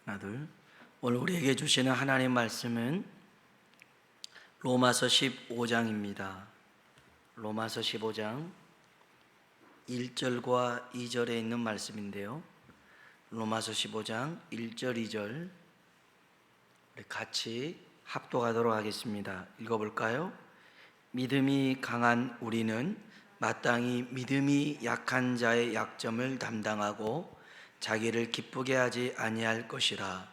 하나, 둘. 오늘 우리에게 주시는 하나님 말씀은 로마서 15장입니다. 로마서 15장 1절과 2절에 있는 말씀인데요. 로마서 15장 1절, 2절 우리 같이 합독하도록 하겠습니다. 읽어볼까요? 믿음이 강한 우리는 마땅히 믿음이 약한 자의 약점을 담당하고 자기를 기쁘게 하지 아니할 것이라.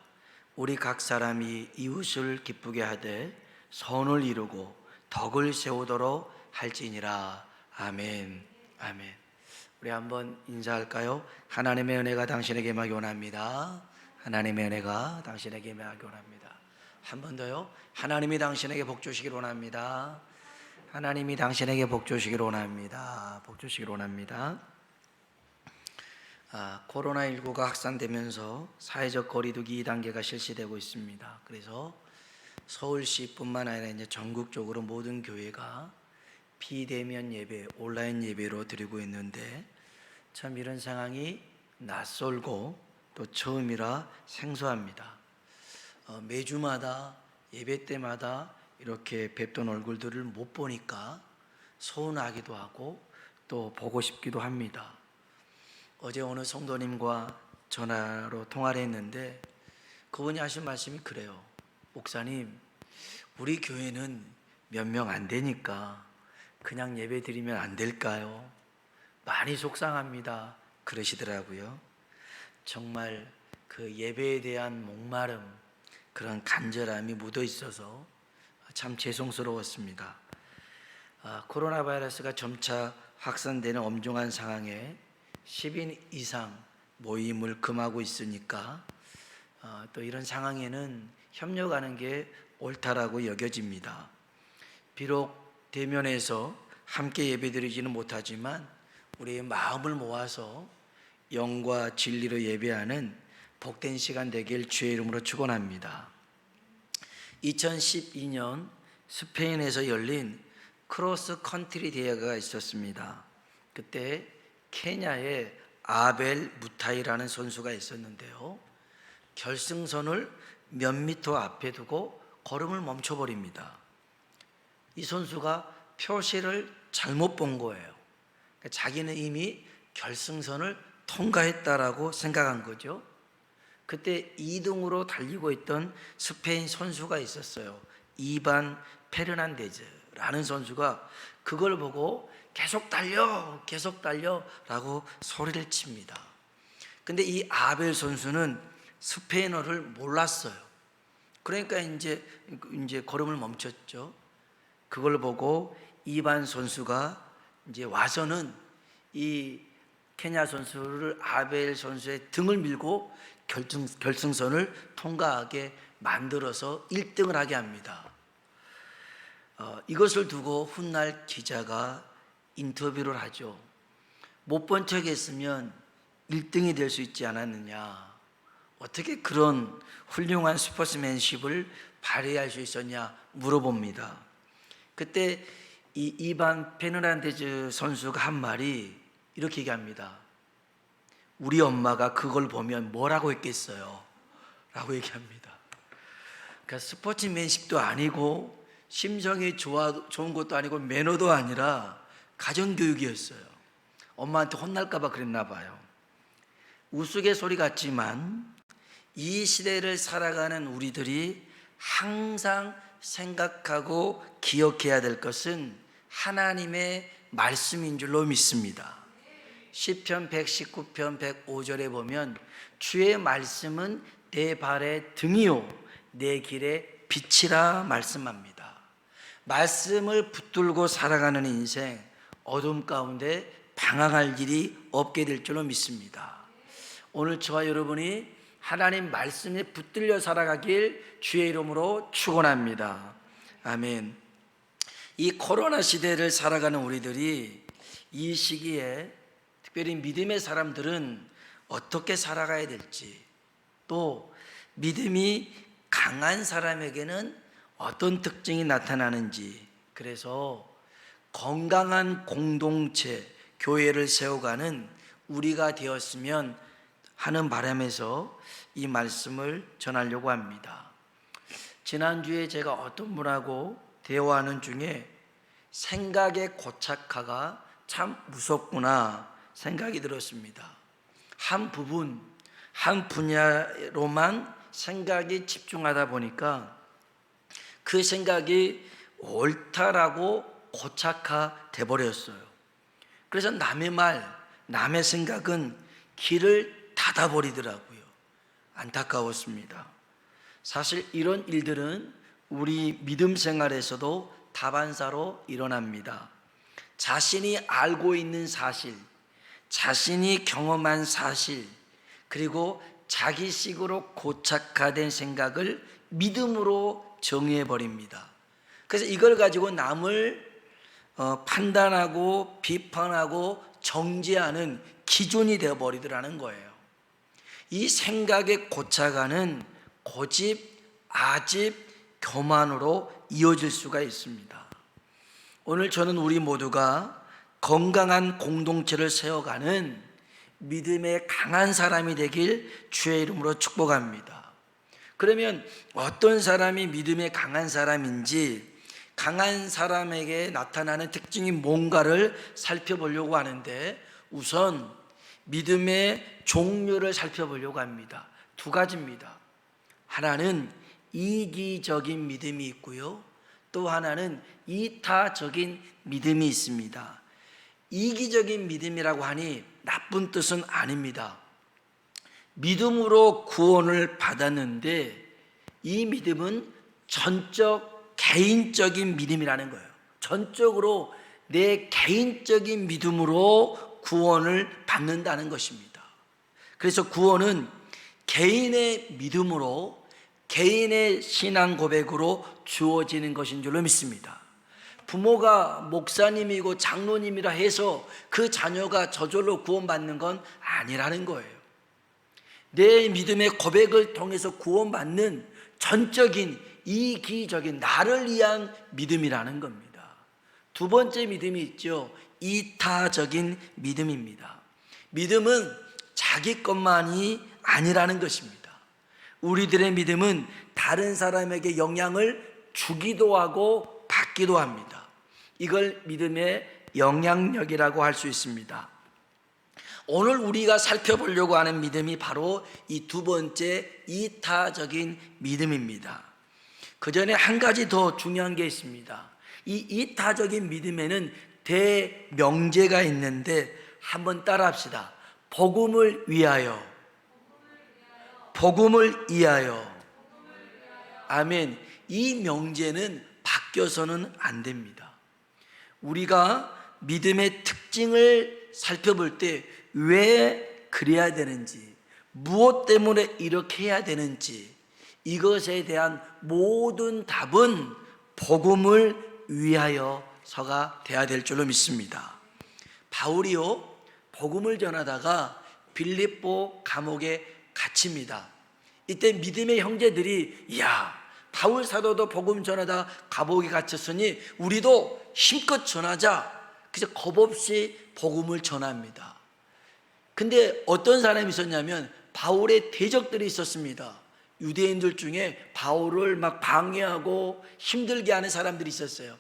우리 각 사람이 이웃을 기쁘게 하되 선을 이루고 덕을 세우도록 할지니라. 아멘. 아멘. 우리 한번 인사할까요? 하나님의 은혜가 당신에게 임하기 원합니다. 하나님의 은혜가 당신에게 임하기 원합니다. 한 번 더요. 하나님이 당신에게 복 주시길 원합니다. 하나님이 당신에게 복 주시길 원합니다. 복 주시길 원합니다. 코로나19가 확산되면서 사회적 거리두기 2단계가 실시되고 있습니다. 그래서 서울시뿐만 아니라 이제 전국적으로 모든 교회가 비대면 예배, 온라인 예배로 드리고 있는데 참 이런 상황이 낯설고 또 처음이라 생소합니다. 매주마다 예배 때마다 이렇게 뵙던 얼굴들을 못 보니까 서운하기도 하고 또 보고 싶기도 합니다. 어제 어느 성도님과 전화로 통화를 했는데 그분이 하신 말씀이 그래요. 목사님, 우리 교회는 몇 명 안 되니까 그냥 예배 드리면 안 될까요? 많이 속상합니다. 그러시더라고요. 정말 그 예배에 대한 목마름, 그런 간절함이 묻어 있어서 참 죄송스러웠습니다. 코로나 바이러스가 점차 확산되는 엄중한 상황에 10인 이상 모임을 금하고 있으니까 또 이런 상황에는 협력하는 게 옳다라고 여겨집니다. 비록 대면에서 함께 예배드리지는 못하지만 우리의 마음을 모아서 영과 진리로 예배하는 복된 시간 되길 주의 이름으로 축원합니다. 2012년 스페인에서 열린 크로스 컨트리 대회가 있었습니다. 그때 케냐의 아벨 무타이라는 선수가 있었는데요. 결승선을 몇 미터 앞에 두고 걸음을 멈춰버립니다. 이 선수가 표시를 잘못 본 거예요. 자기는 이미 결승선을 통과했다라고 생각한 거죠. 그때 2등으로 달리고 있던 스페인 선수가 있었어요. 이반 페르난데즈라는 선수가 그걸 보고 계속 달려 라고 소리를 칩니다. 근데 이 아벨 선수는 스페인어를 몰랐어요. 그러니까 이제 걸음을 멈췄죠. 그걸 보고 이반 선수가 이제 와서는 이 케냐 선수를 아벨 선수의 등을 밀고 결승선을 통과하게 만들어서 1등을 하게 합니다. 이것을 두고 훗날 기자가 인터뷰를 하죠. 못 본 척 했으면 1등이 될 수 있지 않았느냐, 어떻게 그런 훌륭한 스포츠맨십을 발휘할 수 있었냐 물어봅니다. 그때 이 이반 페르난데즈 선수가 한 말이 이렇게 얘기합니다. 우리 엄마가 그걸 보면 뭐라고 했겠어요? 라고 얘기합니다. 그러니까 스포츠맨십도 아니고 심성이 좋은 것도 아니고 매너도 아니라 가정교육이었어요. 엄마한테 혼날까 봐 그랬나 봐요. 우스갯소리 같지만 이 시대를 살아가는 우리들이 항상 생각하고 기억해야 될 것은 하나님의 말씀인 줄로 믿습니다. 시편 119편 105절에 보면 주의 말씀은 내 발의 등이요 내 길의 빛이라 말씀합니다. 말씀을 붙들고 살아가는 인생, 어둠 가운데 방황할 일이 없게 될 줄로 믿습니다. 오늘 저와 여러분이 하나님 말씀에 붙들려 살아가길 주의 이름으로 축원합니다. 아멘. 이 코로나 시대를 살아가는 우리들이 이 시기에 특별히 믿음의 사람들은 어떻게 살아가야 될지, 또 믿음이 강한 사람에게는 어떤 특징이 나타나는지, 그래서 건강한 공동체, 교회를 세워가는 우리가 되었으면 하는 바람에서 이 말씀을 전하려고 합니다. 지난주에 제가 어떤 분하고 대화하는 중에 생각의 고착화가 참 무섭구나 생각이 들었습니다. 한 부분, 한 분야로만 생각이 집중하다 보니까 그 생각이 옳다라고 고착화돼 버렸어요. 그래서 남의 말, 남의 생각은 길을 닫아버리더라고요. 안타까웠습니다. 사실 이런 일들은 우리 믿음 생활에서도 다반사로 일어납니다. 자신이 알고 있는 사실, 자신이 경험한 사실, 그리고 자기식으로 고착화된 생각을 믿음으로 정의해버립니다. 그래서 이걸 가지고 남을 판단하고 비판하고 정죄하는 기준이 되어버리더라는 거예요. 이 생각의 고착화는 고집, 아집, 교만으로 이어질 수가 있습니다. 오늘 저는 우리 모두가 건강한 공동체를 세워가는 믿음의 강한 사람이 되길 주의 이름으로 축복합니다. 그러면 어떤 사람이 믿음의 강한 사람인지, 강한 사람에게 나타나는 특징이 뭔가를 살펴보려고 하는데, 우선 믿음의 종류를 살펴보려고 합니다. 두 가지입니다. 하나는 이기적인 믿음이 있고요, 또 하나는 이타적인 믿음이 있습니다. 이기적인 믿음이라고 하니 나쁜 뜻은 아닙니다. 믿음으로 구원을 받았는데 이 믿음은 전적 개인적인 믿음이라는 거예요. 전적으로 내 개인적인 믿음으로 구원을 받는다는 것입니다. 그래서 구원은 개인의 믿음으로, 개인의 신앙 고백으로 주어지는 것인 줄로 믿습니다. 부모가 목사님이고 장로님이라 해서 그 자녀가 저절로 구원받는 건 아니라는 거예요. 내 믿음의 고백을 통해서 구원받는 전적인 이기적인 나를 위한 믿음이라는 겁니다. 두 번째 믿음이 있죠. 이타적인 믿음입니다. 믿음은 자기 것만이 아니라는 것입니다. 우리들의 믿음은 다른 사람에게 영향을 주기도 하고 받기도 합니다. 이걸 믿음의 영향력이라고 할 수 있습니다. 오늘 우리가 살펴보려고 하는 믿음이 바로 이 두 번째 이타적인 믿음입니다. 그 전에 한 가지 더 중요한 게 있습니다. 이 이타적인 믿음에는 대명제가 있는데 한번 따라합시다. 복음을 위하여, 복음을 위하여. 아멘. 이 명제는 바뀌어서는 안 됩니다. 우리가 믿음의 특징을 살펴볼 때 왜 그래야 되는지, 무엇 때문에 이렇게 해야 되는지, 이것에 대한 모든 답은 복음을 위하여서가 돼야 될 줄로 믿습니다. 바울이요, 복음을 전하다가 빌립보 감옥에 갇힙니다. 이때 믿음의 형제들이, 야, 바울 사도도 복음 전하다 감옥에 갇혔으니 우리도 힘껏 전하자. 그래서 겁없이 복음을 전합니다. 근데 어떤 사람이 있었냐면 바울의 대적들이 있었습니다. 유대인들 중에 바울을 막 방해하고 힘들게 하는 사람들이 있었어요.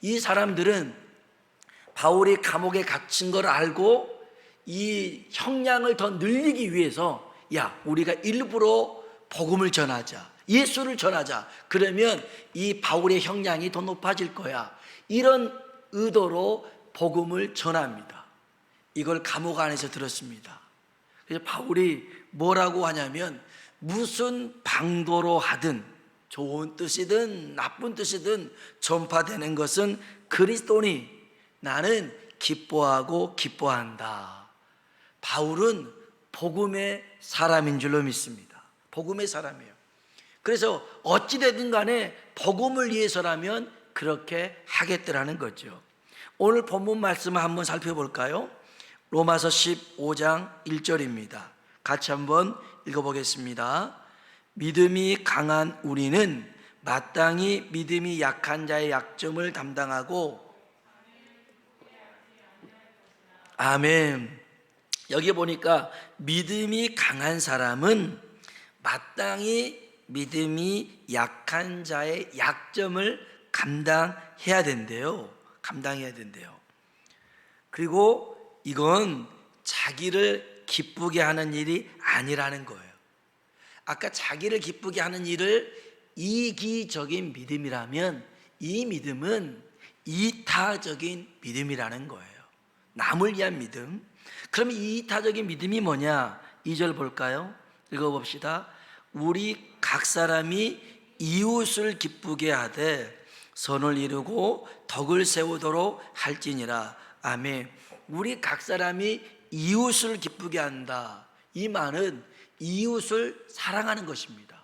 이 사람들은 바울이 감옥에 갇힌 걸 알고 이 형량을 더 늘리기 위해서, 야, 우리가 일부러 복음을 전하자, 예수를 전하자. 그러면 이 바울의 형량이 더 높아질 거야. 이런 의도로 복음을 전합니다. 이걸 감옥 안에서 들었습니다. 그래서 바울이 뭐라고 하냐면, 무슨 방도로 하든, 좋은 뜻이든 나쁜 뜻이든 전파되는 것은 그리스도니 나는 기뻐하고 기뻐한다. 바울은 복음의 사람인 줄로 믿습니다. 복음의 사람이에요. 그래서 어찌되든 간에 복음을 위해서라면 그렇게 하겠더라는 거죠. 오늘 본문 말씀을 한번 살펴볼까요? 로마서 15장 1절입니다. 같이 한번 읽어보겠습니다. 믿음이 강한 우리는 마땅히 믿음이 약한 자의 약점을 담당하고, 아멘. 여기 보니까 믿음이 강한 사람은 마땅히 믿음이 약한 자의 약점을 감당해야 된대요. 감당해야 된대요. 그리고 이건 자기를 기쁘게 하는 일이 아니라는 거예요. 아까 자기를 기쁘게 하는 일을 이기적인 믿음이라면 이 믿음은 이타적인 믿음이라는 거예요. 남을 위한 믿음. 그럼 이 이타적인 믿음이 뭐냐? 2절 볼까요? 읽어봅시다. 우리 각 사람이 이웃을 기쁘게 하되 선을 이루고 덕을 세우도록 할지니라. 아멘. 우리 각 사람이 이웃을 기쁘게 한다. 이 말은 이웃을 사랑하는 것입니다.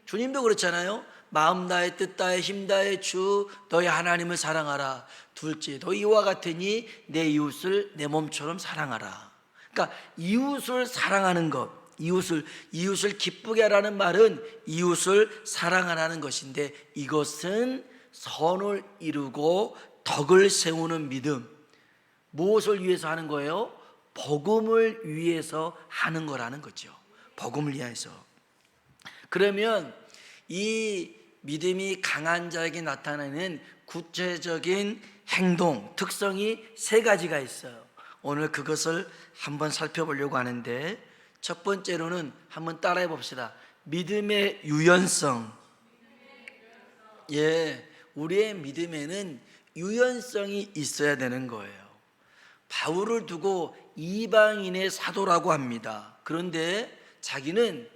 주님도 그렇잖아요. 마음 다해 뜻 다해 힘 다해 주 너희 하나님을 사랑하라. 둘째 너 이와 같으니 내 이웃을 내 몸처럼 사랑하라. 그러니까 이웃을 사랑하는 것, 이웃을 기쁘게 하라는 말은 이웃을 사랑하라는 것인데, 이것은 선을 이루고 덕을 세우는 믿음. 무엇을 위해서 하는 거예요? 복음을 위해서 하는 거라는 거죠. 복음을 위해서. 그러면 이 믿음이 강한 자에게 나타나는 구체적인 행동, 특성이 3가지가 있어요. 오늘 그것을 한번 살펴보려고 하는데, 첫 번째로는 한번 따라해 봅시다. 믿음의 유연성. 예, 우리의 믿음에는 유연성이 있어야 되는 거예요. 바울을 두고 이방인의 사도라고 합니다. 그런데 자기는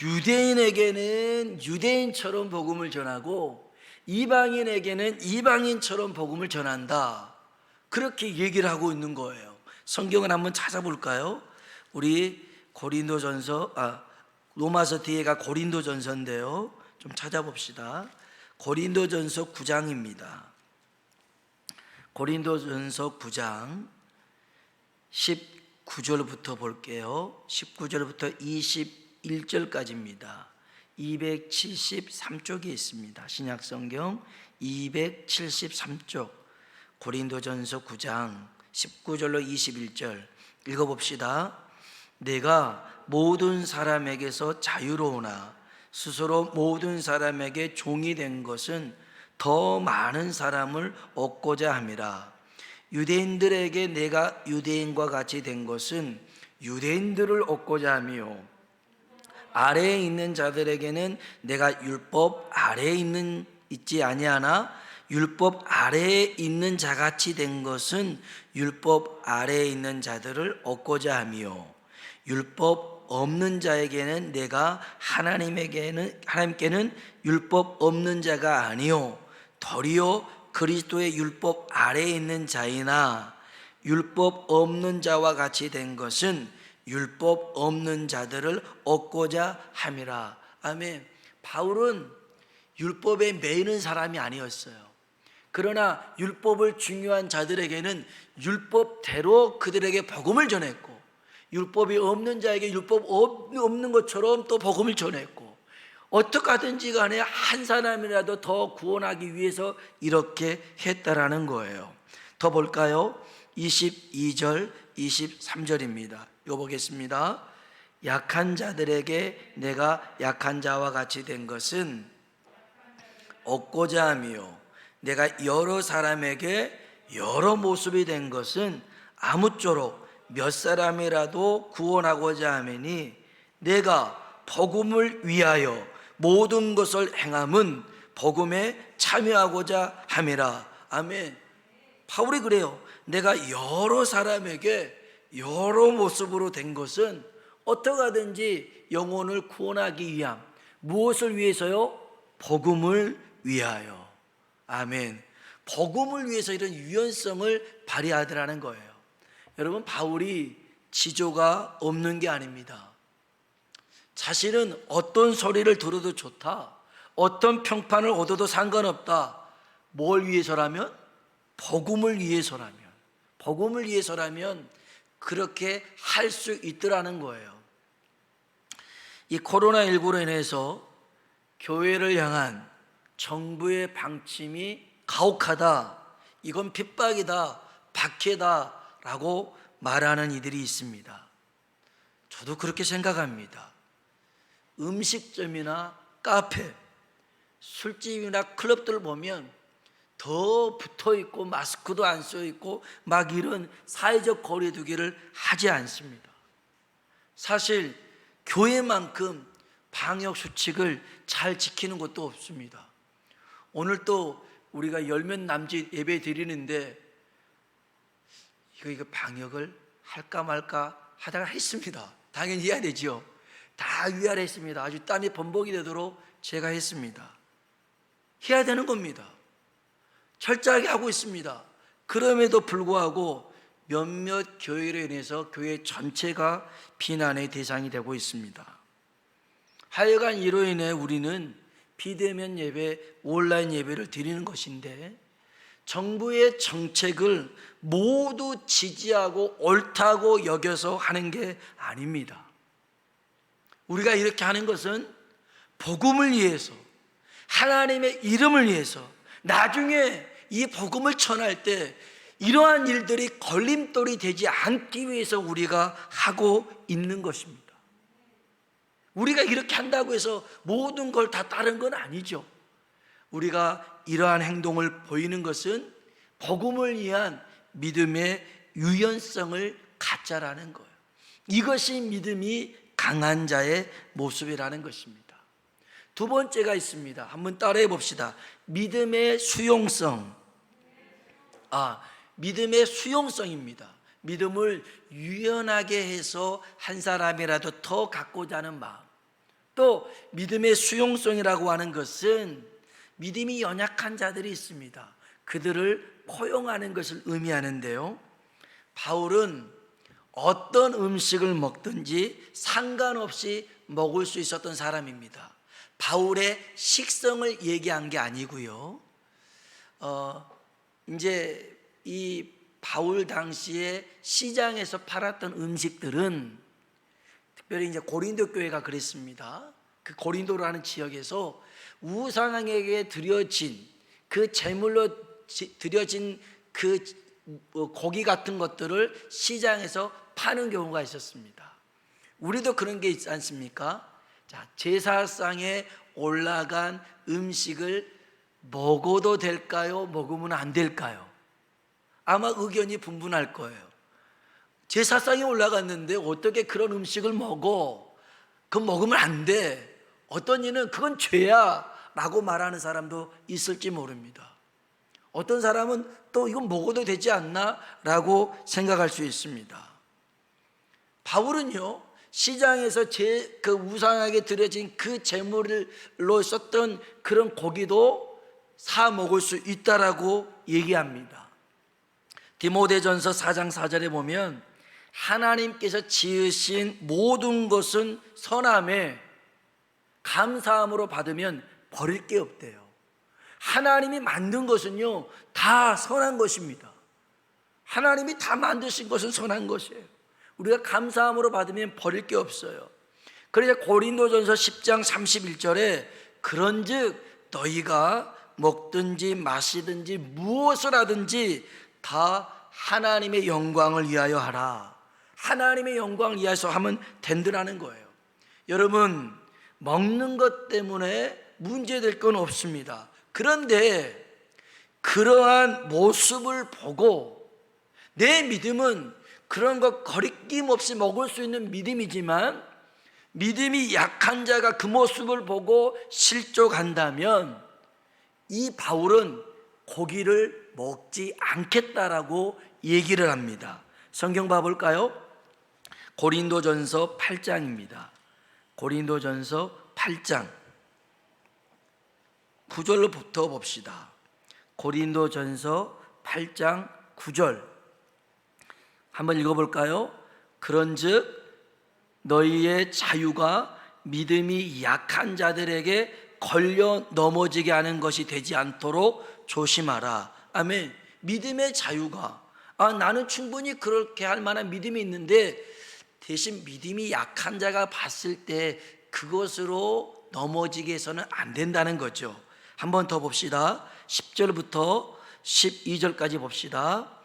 유대인에게는 유대인처럼 복음을 전하고 이방인에게는 이방인처럼 복음을 전한다. 그렇게 얘기를 하고 있는 거예요. 성경을 한번 찾아볼까요? 우리 로마서 뒤에가 고린도전서인데요. 좀 찾아봅시다. 고린도전서 9장입니다. 고린도전서 9장 19절부터 볼게요. 19절부터 21절까지입니다. 273쪽에 있습니다. 신약성경 273쪽 고린도전서 9장 19절로 21절 읽어봅시다. 내가 모든 사람에게서 자유로우나 스스로 모든 사람에게 종이 된 것은 더 많은 사람을 얻고자 함이라. 유대인들에게 내가 유대인과 같이 된 것은 유대인들을 얻고자 함이요, 아래에 있는 자들에게는 내가 율법 아래에 있지 아니하나 율법 아래에 있는 자같이 된 것은 율법 아래에 있는 자들을 얻고자 함이요, 율법 없는 자에게는 내가 하나님께는 율법 없는 자가 아니요 도리어 그리스도의 율법 아래에 있는 자이나 율법 없는 자와 같이 된 것은 율법 없는 자들을 얻고자 함이라. 아멘. 바울은 율법에 매이는 사람이 아니었어요. 그러나 율법을 중요한 자들에게는 율법대로 그들에게 복음을 전했고, 율법이 없는 자에게 율법 없는 것처럼 또 복음을 전했고, 어떻게 하든지 간에 한 사람이라도 더 구원하기 위해서 이렇게 했다라는 거예요. 더 볼까요? 22절 23절입니다 읽어보겠습니다. 약한 자들에게 내가 약한 자와 같이 된 것은 얻고자 함이요, 내가 여러 사람에게 여러 모습이 된 것은 아무쪼록 몇 사람이라도 구원하고자 하매니 내가 복음을 위하여 모든 것을 행함은 복음에 참여하고자 함이라. 아멘. 바울이 그래요. 내가 여러 사람에게 여러 모습으로 된 것은 어떻게 하든지 영혼을 구원하기 위함. 무엇을 위해서요? 복음을 위하여. 아멘. 복음을 위해서 이런 유연성을 발휘하더라는 거예요. 여러분, 바울이 지조가 없는 게 아닙니다. 자신은 어떤 소리를 들어도 좋다, 어떤 평판을 얻어도 상관없다. 뭘 위해서라면? 복음을 위해서라면 그렇게 할 수 있더라는 거예요. 이 코로나19로 인해서 교회를 향한 정부의 방침이 가혹하다, 이건 핍박이다, 박해다 라고 말하는 이들이 있습니다. 저도 그렇게 생각합니다. 음식점이나 카페, 술집이나 클럽들 보면 더 붙어 있고 마스크도 안 써 있고 막 이런 사회적 거리 두기를 하지 않습니다. 사실 교회만큼 방역 수칙을 잘 지키는 것도 없습니다. 오늘 또 우리가 열몇 남짓 예배 드리는데 이거 방역을 할까 말까 하다가 했습니다. 당연히 해야 되죠. 다 위아래 했습니다. 아주 땀이 범벅이 되도록 제가 했습니다. 해야 되는 겁니다. 철저하게 하고 있습니다. 그럼에도 불구하고 몇몇 교회로 인해서 교회 전체가 비난의 대상이 되고 있습니다. 하여간 이로 인해 우리는 비대면 예배, 온라인 예배를 드리는 것인데 정부의 정책을 모두 지지하고 옳다고 여겨서 하는 게 아닙니다. 우리가 이렇게 하는 것은 복음을 위해서, 하나님의 이름을 위해서, 나중에 이 복음을 전할 때 이러한 일들이 걸림돌이 되지 않기 위해서 우리가 하고 있는 것입니다. 우리가 이렇게 한다고 해서 모든 걸 다 따른 건 아니죠. 우리가 이러한 행동을 보이는 것은 복음을 위한 믿음의 유연성을 갖자라는 거예요. 이것이 믿음이 강한 자의 모습이라는 것입니다. 두 번째가 있습니다. 한번 따라해 봅시다. 믿음의 수용성. 믿음의 수용성입니다. 믿음을 유연하게 해서 한 사람이라도 더 갖고자 하는 마음. 또 믿음의 수용성이라고 하는 것은 믿음이 연약한 자들이 있습니다. 그들을 포용하는 것을 의미하는데요. 바울은 어떤 음식을 먹든지 상관없이 먹을 수 있었던 사람입니다. 바울의 식성을 얘기한 게 아니고요. 이제 이 바울 당시에 시장에서 팔았던 음식들은 특별히 이제 고린도 교회가 그랬습니다. 그 고린도라는 지역에서 우상에게 드려진 그 제물로 드려진 그 고기 같은 것들을 시장에서 파는 경우가 있었습니다. 우리도 그런 게 있지 않습니까? 자, 제사상에 올라간 음식을 먹어도 될까요? 먹으면 안 될까요? 아마 의견이 분분할 거예요. 제사상에 올라갔는데 어떻게 그런 음식을 먹어? 그건 먹으면 안 돼. 어떤 이는 그건 죄야 라고 말하는 사람도 있을지 모릅니다. 어떤 사람은 또 이건 먹어도 되지 않나? 라고 생각할 수 있습니다. 바울은요, 시장에서 그 우상에게 드려진 그 제물로 썼던 그런 고기도 사 먹을 수 있다라고 얘기합니다. 디모데전서 4장 4절에 보면 하나님께서 지으신 모든 것은 선함에 감사함으로 받으면 버릴 게 없대요. 하나님이 만든 것은요 다 선한 것입니다. 하나님이 다 만드신 것은 선한 것이에요. 우리가 감사함으로 받으면 버릴 게 없어요. 그래서 고린도전서 10장 31절에 그런즉 너희가 먹든지 마시든지 무엇을 하든지 다 하나님의 영광을 위하여 하라. 하나님의 영광을 위해서 하면 된다는 거예요. 여러분, 먹는 것 때문에 문제될 건 없습니다. 그런데 그러한 모습을 보고 내 믿음은 그런 것 거리낌 없이 먹을 수 있는 믿음이지만 믿음이 약한 자가 그 모습을 보고 실족한다면 이 바울은 고기를 먹지 않겠다라고 얘기를 합니다. 성경 봐볼까요? 고린도전서 8장입니다. 고린도전서 8장 9절로부터 봅시다. 고린도전서 8장 9절 한번 읽어볼까요? 그런즉 너희의 자유가 믿음이 약한 자들에게 걸려 넘어지게 하는 것이 되지 않도록 조심하라. 아멘. 믿음의 자유가 나는 충분히 그렇게 할 만한 믿음이 있는데 대신 믿음이 약한 자가 봤을 때 그것으로 넘어지게 해서는 안 된다는 거죠. 한 번 더 봅시다. 10절부터 12절까지 봅시다.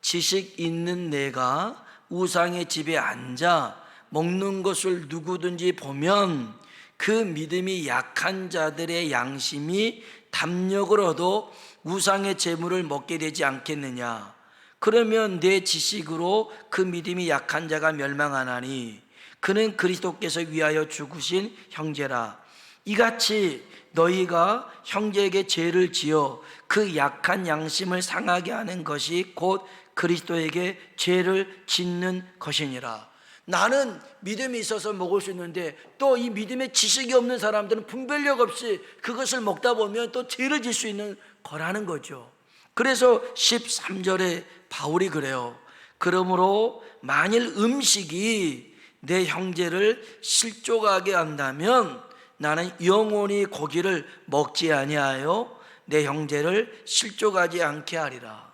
지식 있는 내가 우상의 집에 앉아 먹는 것을 누구든지 보면 그 믿음이 약한 자들의 양심이 담력을 얻어 우상의 재물을 먹게 되지 않겠느냐. 그러면 내 지식으로 그 믿음이 약한 자가 멸망하나니 그는 그리스도께서 위하여 죽으신 형제라. 이같이 너희가 형제에게 죄를 지어 그 약한 양심을 상하게 하는 것이 곧 그리스도에게 죄를 짓는 것이니라. 나는 믿음이 있어서 먹을 수 있는데 또 이 믿음의 지식이 없는 사람들은 분별력 없이 그것을 먹다 보면 또 죄를 질 수 있는 거라는 거죠. 그래서 13절에 바울이 그래요. 그러므로 만일 음식이 내 형제를 실족하게 한다면 나는 영원히 고기를 먹지 아니하여 내 형제를 실족하지 않게 하리라.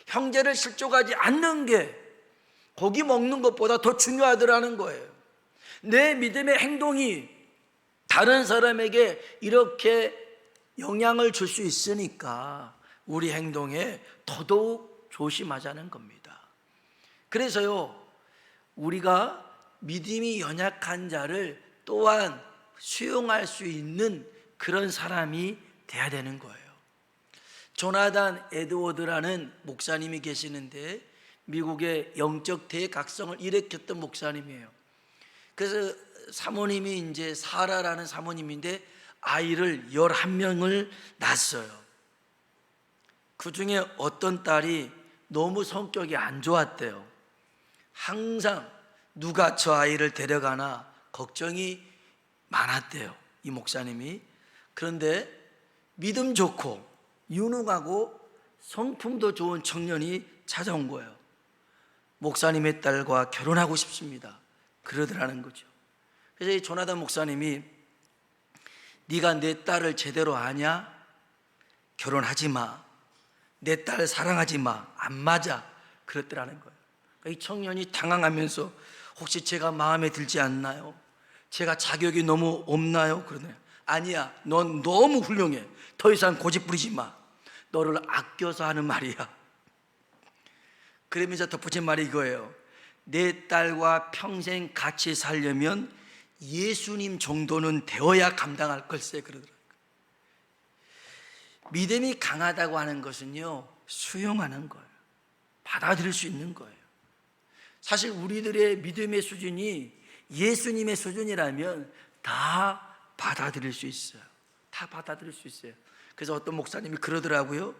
형제를 실족하지 않는 게 고기 먹는 것보다 더 중요하더라는 거예요. 내 믿음의 행동이 다른 사람에게 이렇게 영향을 줄 수 있으니까 우리 행동에 더더욱 조심하자는 겁니다. 그래서요, 우리가 믿음이 연약한 자를 또한 수용할 수 있는 그런 사람이 돼야 되는 거예요. 조나단 에드워드라는 목사님이 계시는데 미국의 영적 대각성을 일으켰던 목사님이에요. 그래서 사모님이 이제 사라라는 사모님인데 아이를 11명을 낳았어요. 그 중에 어떤 딸이 너무 성격이 안 좋았대요. 항상 누가 저 아이를 데려가나 걱정이 많았대요, 이 목사님이. 그런데 믿음 좋고 유능하고 성품도 좋은 청년이 찾아온 거예요. 목사님의 딸과 결혼하고 싶습니다, 그러더라는 거죠. 그래서 이 조나단 목사님이 네가 내 딸을 제대로 아냐? 결혼하지 마. 내 딸 사랑하지 마. 안 맞아. 그랬더라는 거예요. 이 청년이 당황하면서 혹시 제가 마음에 들지 않나요? 제가 자격이 너무 없나요? 그러네요. 아니야, 넌 너무 훌륭해. 더 이상 고집 부리지 마. 너를 아껴서 하는 말이야. 그러면서 덧붙인 말이 이거예요. 내 딸과 평생 같이 살려면 예수님 정도는 되어야 감당할 걸세, 그러더라고요. 믿음이 강하다고 하는 것은요, 수용하는 거예요. 받아들일 수 있는 거예요. 사실 우리들의 믿음의 수준이 예수님의 수준이라면 다 받아들일 수 있어요. 다 받아들일 수 있어요. 그래서 어떤 목사님이 그러더라고요.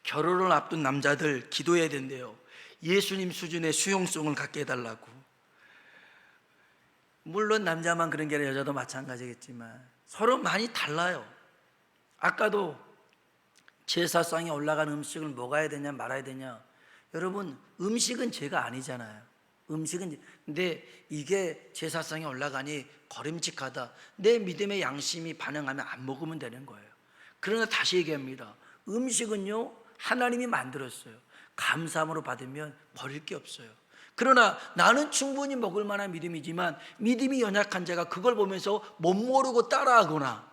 결혼을 앞둔 남자들 기도해야 된대요. 예수님 수준의 수용성을 갖게 해달라고. 물론 남자만 그런 게 아니라 여자도 마찬가지겠지만 서로 많이 달라요. 아까도 제사상에 올라가는 음식을 먹어야 되냐 말아야 되냐, 여러분 음식은 죄가 아니잖아요. 음식은, 근데 이게 제사상에 올라가니 거림직하다, 내 믿음의 양심이 반응하면 안 먹으면 되는 거예요. 그러나 다시 얘기합니다. 음식은요, 하나님이 만들었어요. 감사함으로 받으면 버릴 게 없어요. 그러나 나는 충분히 먹을 만한 믿음이지만 믿음이 연약한 자가 그걸 보면서 못 모르고 따라하거나,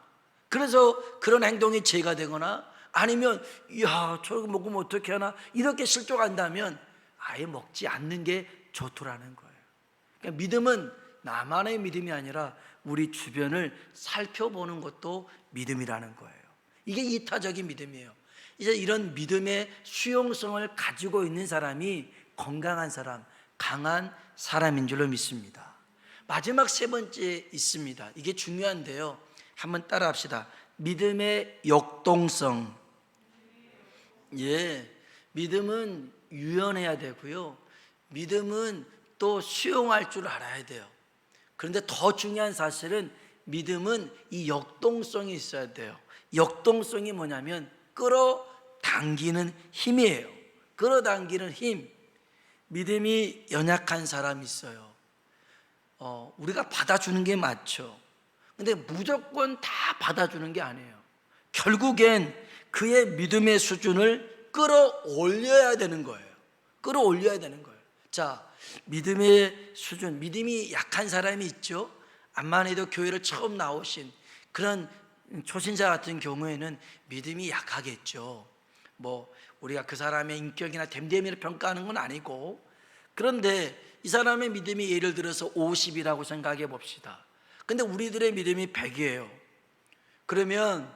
그래서 그런 행동이 죄가 되거나, 아니면 야 저거 먹으면 어떻게 하나 이렇게 실족한다면 아예 먹지 않는 게 좋더라는 거예요. 그러니까 믿음은 나만의 믿음이 아니라 우리 주변을 살펴보는 것도 믿음이라는 거예요. 이게 이타적인 믿음이에요. 이제 이런 믿음의 수용성을 가지고 있는 사람이 건강한 사람, 강한 사람인 줄로 믿습니다. 마지막 세 번째 있습니다. 이게 중요한데요, 한번 따라 합시다. 믿음의 역동성. 예, 믿음은 유연해야 되고요, 믿음은 또 수용할 줄 알아야 돼요. 그런데 더 중요한 사실은 믿음은 이 역동성이 있어야 돼요. 역동성이 뭐냐면 끌어당기는 힘이에요. 끌어당기는 힘. 믿음이 연약한 사람이 있어요. 우리가 받아주는 게 맞죠. 근데 무조건 다 받아주는 게 아니에요. 결국엔 그의 믿음의 수준을 끌어올려야 되는 거예요. 끌어올려야 되는 거예요. 자, 믿음의 수준, 믿음이 약한 사람이 있죠. 암만 해도 교회를 처음 나오신 그런 초신자 같은 경우에는 믿음이 약하겠죠. 뭐 우리가 그 사람의 인격이나 됨됨이를 평가하는 건 아니고, 그런데 이 사람의 믿음이 예를 들어서 50이라고 생각해 봅시다. 근데 우리들의 믿음이 100이에요. 그러면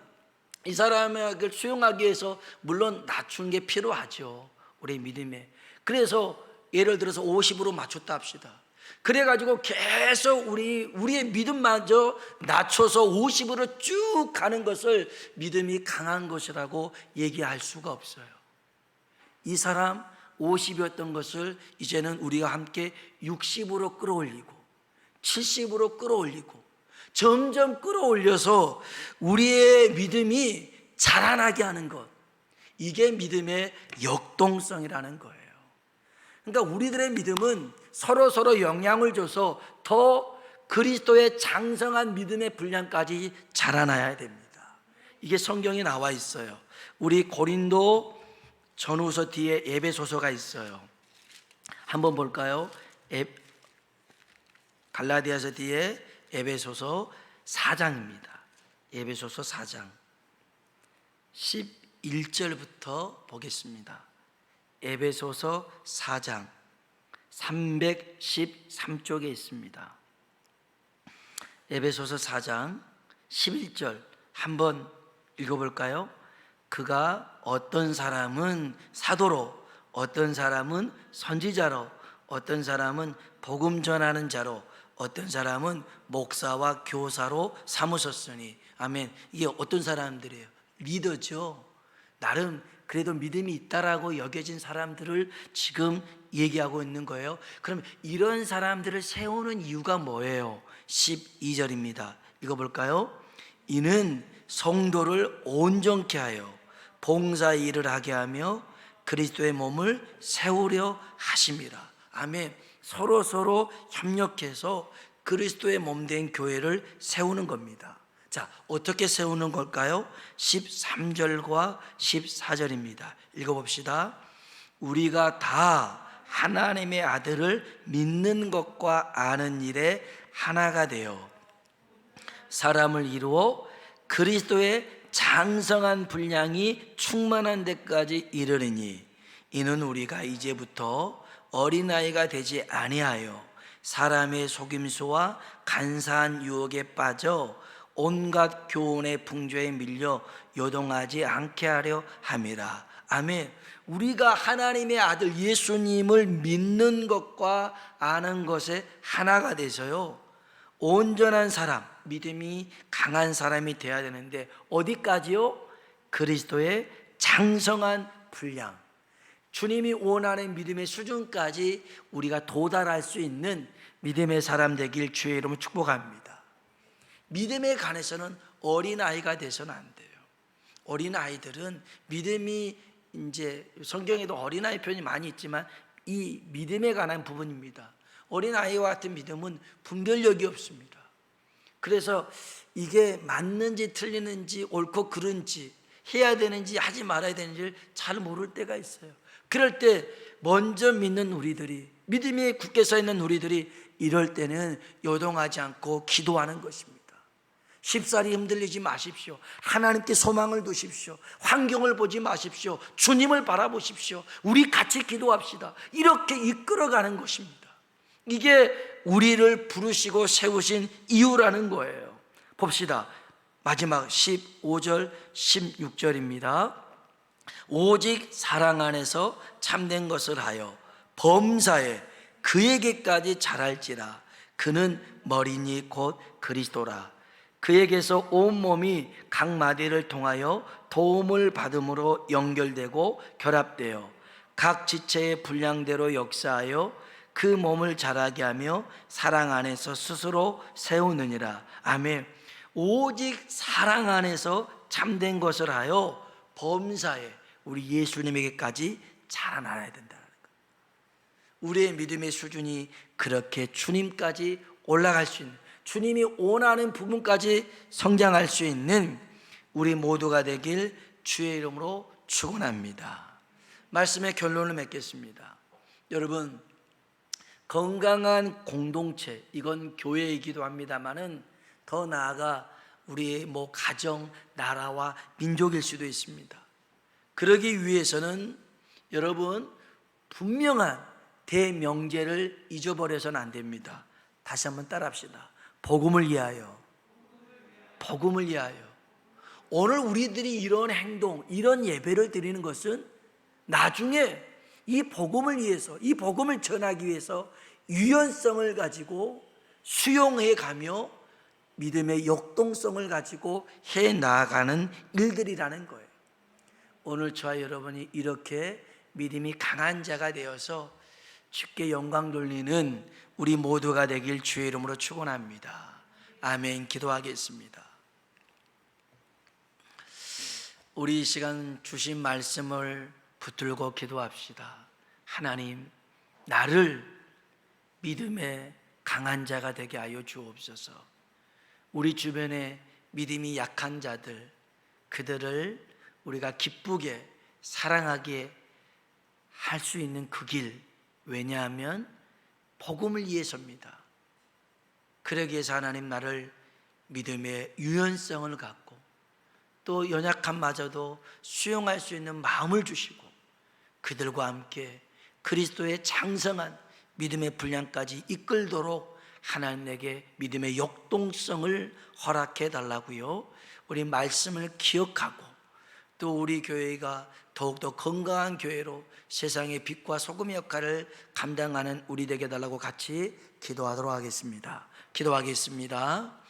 이 사람을 수용하기 위해서 물론 낮춘 게 필요하죠, 우리 믿음에. 그래서 예를 들어서 50으로 맞췄다 합시다. 그래가지고 계속 우리의 믿음마저 낮춰서 50으로 쭉 가는 것을 믿음이 강한 것이라고 얘기할 수가 없어요. 이 사람 50이었던 것을 이제는 우리가 함께 60으로 끌어올리고 70으로 끌어올리고 점점 끌어올려서 우리의 믿음이 자라나게 하는 것, 이게 믿음의 역동성이라는 거예요. 그러니까 우리들의 믿음은 서로 영향을 줘서 더 그리스도의 장성한 믿음의 분량까지 자라나야 됩니다. 이게 성경에 나와 있어요. 우리 고린도 전후서 뒤에 에베소서가 있어요. 한번 볼까요? 갈라디아서 뒤에 에베소서 4장입니다. 에베소서 4장 11절부터 보겠습니다. 에베소서 4장 313쪽에 있습니다. 에베소서 4장 11절 한번 읽어볼까요? 그가 어떤 사람은 사도로, 어떤 사람은 선지자로, 어떤 사람은 복음 전하는 자로, 어떤 사람은 목사와 교사로 삼으셨으니. 아멘. 이게 어떤 사람들이에요? 리더죠. 나름 그래도 믿음이 있다라고 여겨진 사람들을 지금 얘기하고 있는 거예요. 그럼 이런 사람들을 세우는 이유가 뭐예요? 12절입니다. 읽어볼까요? 이는 성도를 온전케 하여 봉사의 일을 하게 하며 그리스도의 몸을 세우려 하심이라. 아멘. 서로 협력해서 그리스도의 몸된 교회를 세우는 겁니다. 자, 어떻게 세우는 걸까요? 13절과 14절입니다. 읽어봅시다. 우리가 다 하나님의 아들을 믿는 것과 아는 일에 하나가 되어 사람을 이루어 그리스도의 장성한 분량이 충만한 데까지 이르리니, 이는 우리가 이제부터 어린아이가 되지 아니하여 사람의 속임수와 간사한 유혹에 빠져 온갖 교훈의 풍조에 밀려 요동하지 않게 하려 함이라. 아멘. 우리가 하나님의 아들 예수님을 믿는 것과 아는 것에 하나가 돼서요, 온전한 사람, 믿음이 강한 사람이 되어야 되는데 어디까지요? 그리스도의 장성한 분량, 주님이 원하는 믿음의 수준까지 우리가 도달할 수 있는 믿음의 사람 되길 주의 이름으로 축복합니다. 믿음에 관해서는 어린아이가 돼서는 안 돼요. 어린아이들은 믿음이, 이제 성경에도 어린아이 표현이 많이 있지만 이 믿음에 관한 부분입니다. 어린아이와 같은 믿음은 분별력이 없습니다. 그래서 이게 맞는지 틀리는지 옳고 그른지 해야 되는지 하지 말아야 되는지를 잘 모를 때가 있어요. 그럴 때 먼저 믿는 우리들이, 믿음이 굳게 서 있는 우리들이 이럴 때는 요동하지 않고 기도하는 것입니다. 쉽사리 흔들리지 마십시오. 하나님께 소망을 두십시오. 환경을 보지 마십시오. 주님을 바라보십시오. 우리 같이 기도합시다. 이렇게 이끌어가는 것입니다. 이게 우리를 부르시고 세우신 이유라는 거예요. 봅시다. 마지막 15절 16절입니다. 오직 사랑 안에서 참된 것을 하여 범사에 그에게까지 자랄지라. 그는 머리니 곧 그리스도라. 그에게서 온 몸이 각 마디를 통하여 도움을 받음으로 연결되고 결합되어 각 지체의 분량대로 역사하여 그 몸을 자라게 하며 사랑 안에서 스스로 세우느니라. 아멘. 오직 사랑 안에서 참된 것을 하여 범사에 우리 예수님에게까지 자라나야 된다는 것. 우리의 믿음의 수준이 그렇게 주님까지 올라갈 수 있는, 주님이 원하는 부분까지 성장할 수 있는 우리 모두가 되길 주의 이름으로 축원합니다. 말씀의 결론을 맺겠습니다. 여러분, 건강한 공동체, 이건 교회이기도 합니다만은 더 나아가 우리의 가정, 나라와 민족일 수도 있습니다. 그러기 위해서는 여러분 분명한 대명제를 잊어버려서는 안 됩니다. 다시 한번 따라합시다. 복음을 위하여. 복음을 위하여. 오늘 우리들이 이런 행동, 이런 예배를 드리는 것은 나중에 이 복음을 위해서, 이 복음을 전하기 위해서 유연성을 가지고 수용해 가며 믿음의 역동성을 가지고 해 나아가는 일들이라는 거예요. 오늘 저와 여러분이 이렇게 믿음이 강한 자가 되어서 주께 영광 돌리는 우리 모두가 되길 주의 이름으로 축원합니다. 아멘. 기도하겠습니다. 우리 이 시간 주신 말씀을 붙들고 기도합시다. 하나님, 나를 믿음의 강한 자가 되게 하여 주옵소서. 우리 주변에 믿음이 약한 자들, 그들을 우리가 기쁘게 사랑하게 할 수 있는 그 길, 왜냐하면 복음을 위해서입니다. 그러기 위해서 하나님 나를 믿음의 유연성을 갖고 또 연약함마저도 수용할 수 있는 마음을 주시고 그들과 함께 그리스도의 장성한 믿음의 분량까지 이끌도록 하나님에게 믿음의 역동성을 허락해 달라고요. 우리 말씀을 기억하고 또 우리 교회가 더욱더 건강한 교회로 세상의 빛과 소금의 역할을 감당하는 우리 되게 달라고 같이 기도하도록 하겠습니다. 기도하겠습니다.